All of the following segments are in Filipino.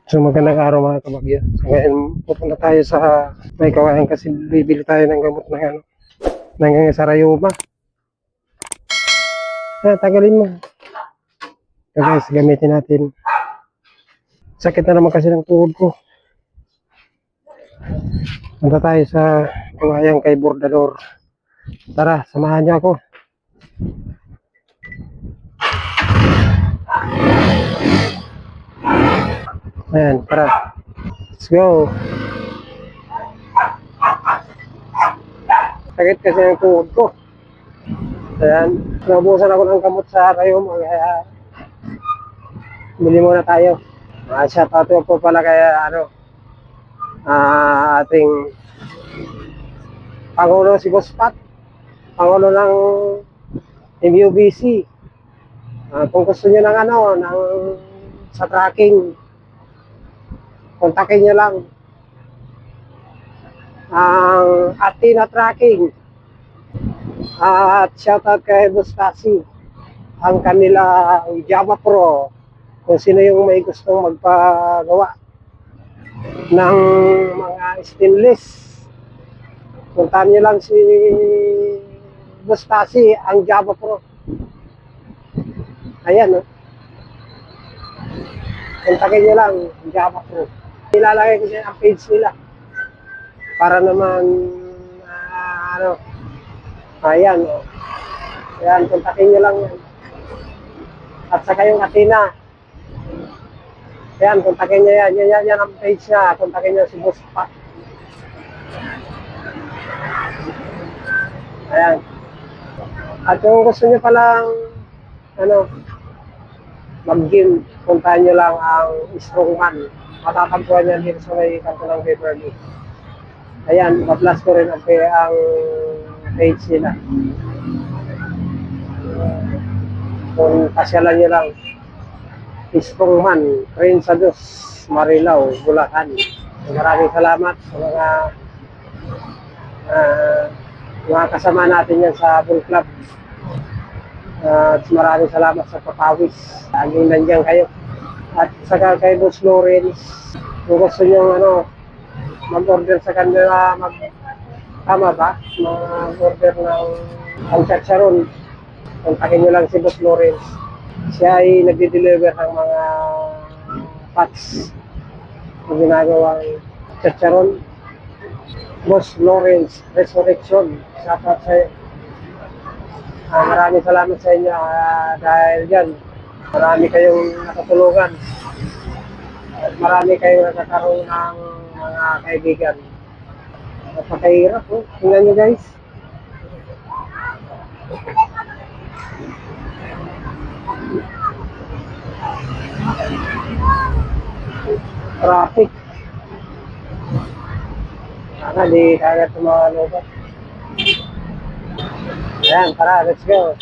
So magandang araw mga kabagyo. So ngayon pupunta tayo sa may kawayan kasi bibili tayo ng gamot ng ng sarayuma. Tagalin mo. So guys, gamitin natin. Sakit na naman kasi ng tuhod ko. Punta tayo sa kawayan kay Bordador. Tara, samahan niyo ako. Ayan, tara. Let's go. Sakit kasi ng tuhod ko. Ayan, naubusan ako ng gamot sa sarayuma kaya bili muna tayo. Shout out po pala kaya ating Pangulo si Boss Pat, Pangulo ng MUBC. Kung gusto niyo ng sa tracking, kontakin niyo lang ang Atina Tracking. At shoutout kay Boss Tassi, ang kanilang Java Pro, kung sino yung may gustong magpagawa ng mga stainless, puntahan niyo lang si Boss Tassi, ang Java Pro. Ayan, kontakin niyo lang Java Pro. Ilalagay ko dyan ang page nila para naman ayan, ayan, kontakin nyo lang yan. At saka yung Atina, ayan, kontakin nyo yan. Yan ang page niya, kontakin nyo si Boss Pat. Ayan. At kung gusto nyo palang mag-gym, puntahan nyo lang ang Strongman. Matatagpuan yan dito sa may kanto ng Beverly. Ayan, ma-plus ko rin ang page nila. Kung pasyalan nyo lang, Strongman, Prinsados, Marilao, Bulacan. Maraming salamat sa mga kasama natin yan sa Bull Club. At maraming salamat sa papawis. Laging nandiyan kayo. At saka kay Boss Lawrence, kung gusto nyo mag-order sa kanila, tama ba? Mag-order ng Chicharon. Kontakin nyo lang si Boss Lawrence. Siya ay nagde-deliver ng mga pots na ginagawang Chicharon. Boss Lawrence Resurrection. Sapat sa'yo. Maraming salamat sa inyo dahil dyan. Marami kayong nakatulungan. At marami kayong nakakaroon ng mga kaibigan. Napakahirap, tingnan nyo guys. Traffic. Sana di kagad tumawalobat. Ayan, tara, let's go.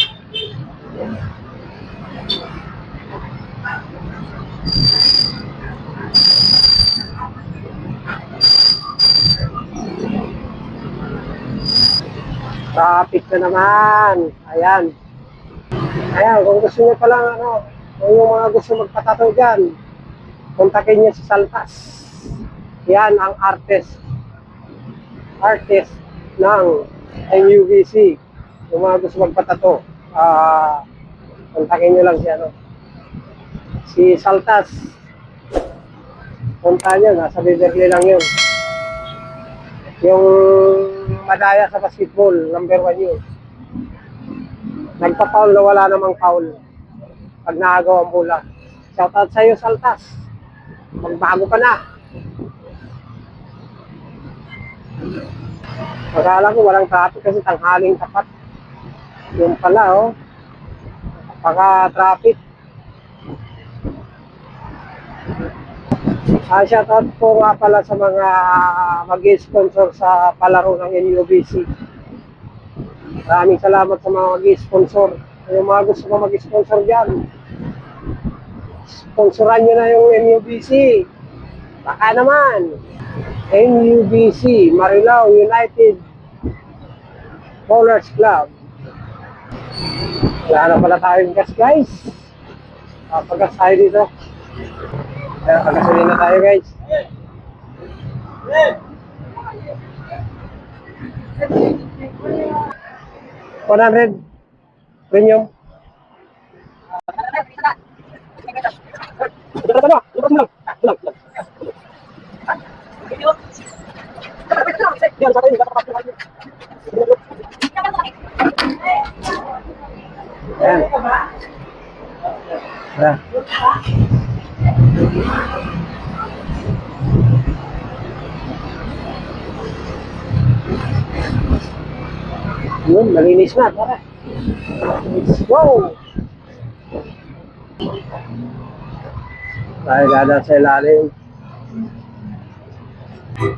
Traffic na naman. Ayan. Ayan, kung gusto nyo palang kung yung mga gusto magpatato dyan, kontakin nyo si Saltas. Yan ang artist ng MUBC. Yung mga gusto magpatato, kontakin nyo lang si Saltas. Punta nyo, nasa Beverly lang yun. Yung madaya sa basketball, number 1 yun. Nagpa-foul na wala namang foul pag nakagawa ang bola. Shoutout sa iyo, Saltas. Magbago ka na. Akala ko walang traffic kasi tanghaling tapat. Yung pala, paka-traffic. Shoutout po nga pala sa mga mag-sponsor sa palaro ng NUBC. Maraming salamat sa mga mag-sponsor. Yung mga gusto ko mag-sponsor dyan, sponsoran nyo na yung MUBC. Baka naman. MUBC, Marilao United Bowlers Club. Wala na pala tayong gas guys. Papagas tayo dito. Kaya pagkasulin na tayo guys. 100 premium. Ayan. Ayan. Yun, malinis na. Tara. Let's go! Tayo dadaan sa ilalim.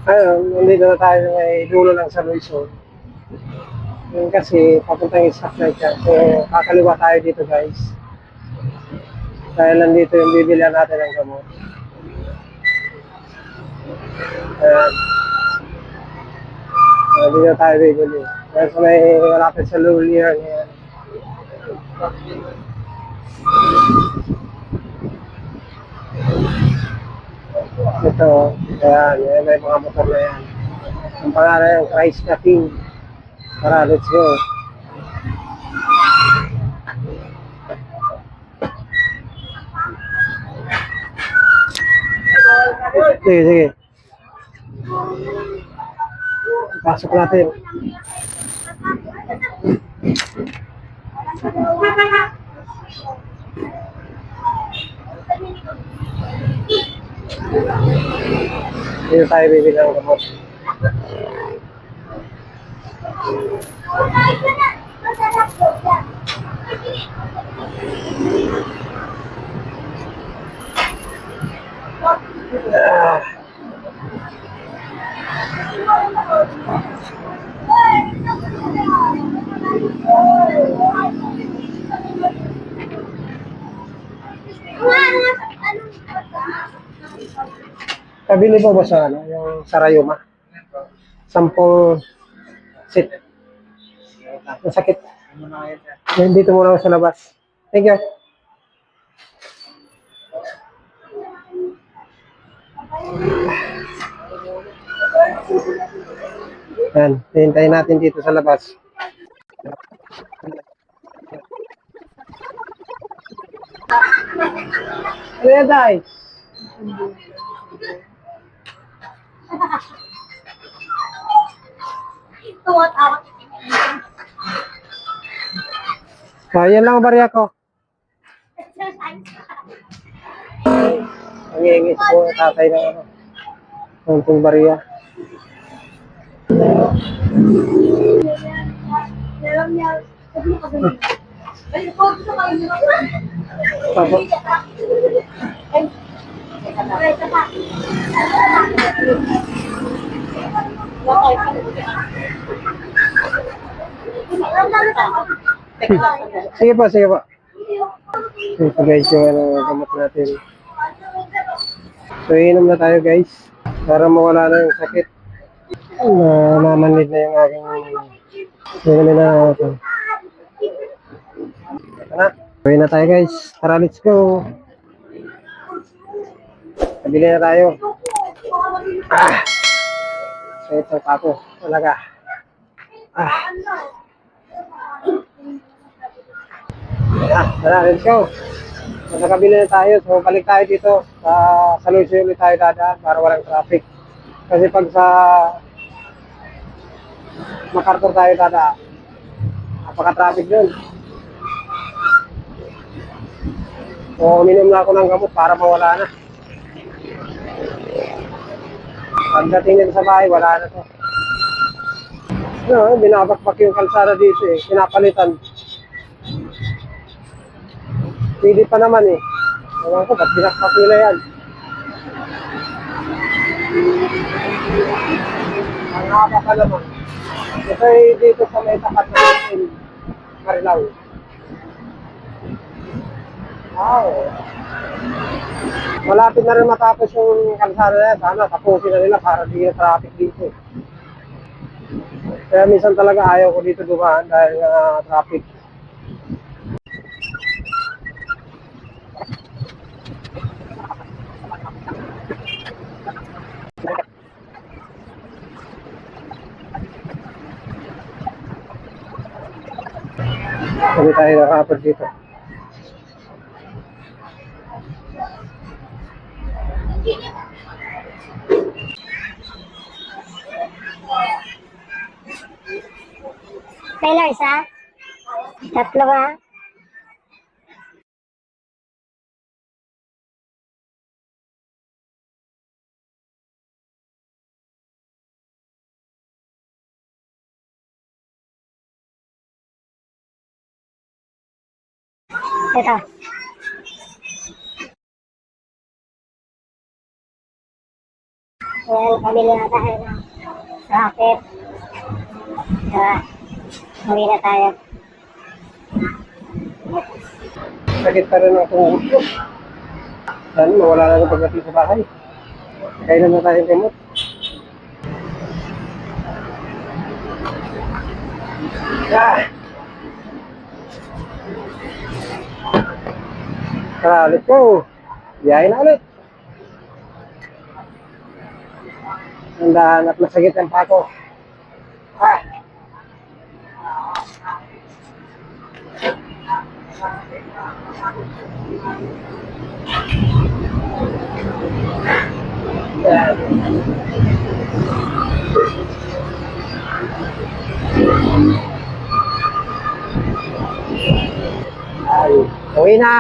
Ayun, nandito na tayo may dulo lang sa Luison. Yun kasi papuntang stoplight yan. So, kakaliwa tayo dito guys. Dahil nandito yung bibilihan natin ng gamot. Ayan. Dito tayo bibili. Dahil sa may malapit sa Lulier ngayon. Ito, ayan, yan, may mga motor na yan. Ang pangalan yung Christ na King. Tara, let's go. Sige, sige. Pasok natin. Dito tayo bibili ng gamot. Kabili po ba sa ano, yung Sarayuma? 10 sit. Masakit. Dito muna ako sa labas. Thank you. Yan, hintayin natin dito sa labas. Ano yan, Day? Yan lang ang barya ko. Ang iingis po, tatay na ano. Ang barya. Papa. Sige pa, sige pa. Ito guys, yung ano, gamot natin. So, inom na tayo guys. Para mawala na yung sakit. Namanid na yung aking hindi na ito. Ito na. Gawin na tayo guys. Tara, let's go. Kabili na tayo. So, ito ako. Talaga. Tara, let's go. Nakabili na tayo. So, balik tayo dito. Sa Lucio ulit tayo dadaan para walang traffic. Kasi pag sa MacArthur tayo dadaan, napaka-traffic dun. So, uminom na ako ng gamot para mawala na. Pagdating nila sa bahay, wala na to. No, binabakbak yung kalsada dito eh. Pinapalitan. Pwede pa naman eh. Ewan ko, ba't binakbak nila yan? Ang haba pa naman. Ito ay dito sa may tapat na Marilao. Wow. Malapit na rin matapos yung kalsada na yan. Sana tapusin na nila para di na traffic dito. Kaya minsan talaga ayaw ko dito dumaan dahil traffic. Kami tayo nakapag dito. Taylor, isa? Tatlo nga. Ito. Ayan, pabili na tayo ng racket. Tara, uwi na tayo. Sakit pa rin ang tuhod ko. Sana mawala na ng pagdating sa bahay. Kailan na tayong gamot. Tara, ulit ko. Biyahe na ulit. Nandahan at masagit ang pako. Ay, uwi na!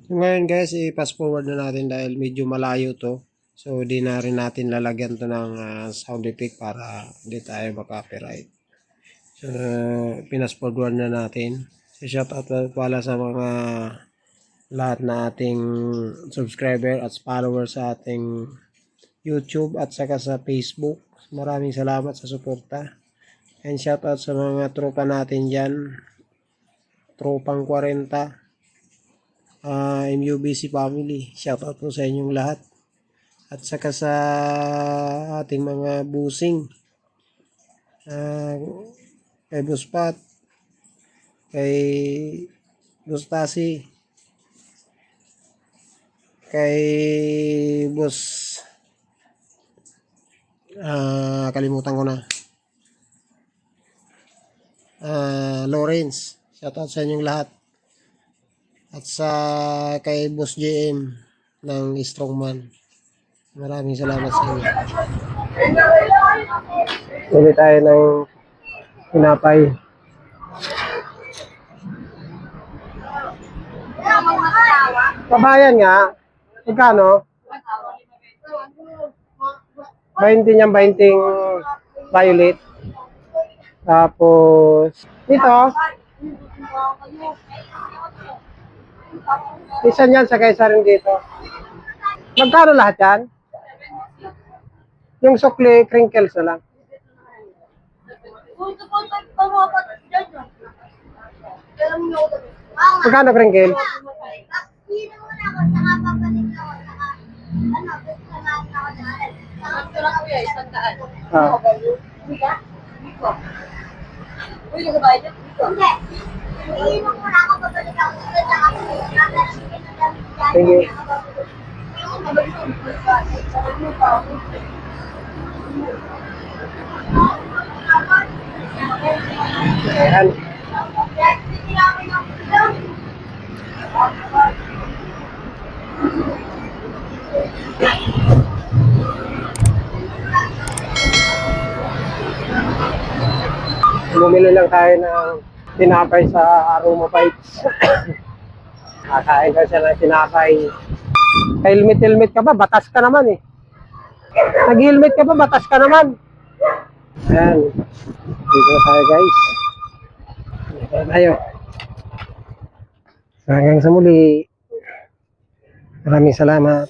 So ngayon guys, i-fast forward na natin dahil medyo malayo to. So di na rin natin lalagyan to ng sound effect para hindi tayo maka-copyright. So pinas forward na natin. So shout out pala sa mga lahat na ating subscriber at followers sa ating YouTube at saka sa Facebook. Maraming salamat sa suporta. And shout out sa mga tropa natin dyan. Tropang 40. MUBC family. Shout out po sa inyong lahat. At saka sa ating mga busing. Kay Buspat. Kay Gustasi. Kay Bus kalimutan ko na. Lawrence, shout out sa inyong lahat. At sa kay Boss JM ng Strongman, maraming salamat sa inyo. Bili tayo ng tinapay. Pabayan nga. Magkano? 20 niyang 20 violet. Tapos, ito. Isa niyan sa kaysa rin dito. Magkano lahat yan? Yung sukli, crinkles na lang. Magkano crinkles? Ah. Thank you. Ayan. Bumili lang tayo ng tinapay sa Aroma Bites. Kakain ka siya ng tinapay. Helmet ka ba? Batas ka naman eh. Nag-helmet ka ba? Batas ka naman. Ayan. Dito na tayo guys. Dito na tayo. Hanggang sa muli. Maraming salamat.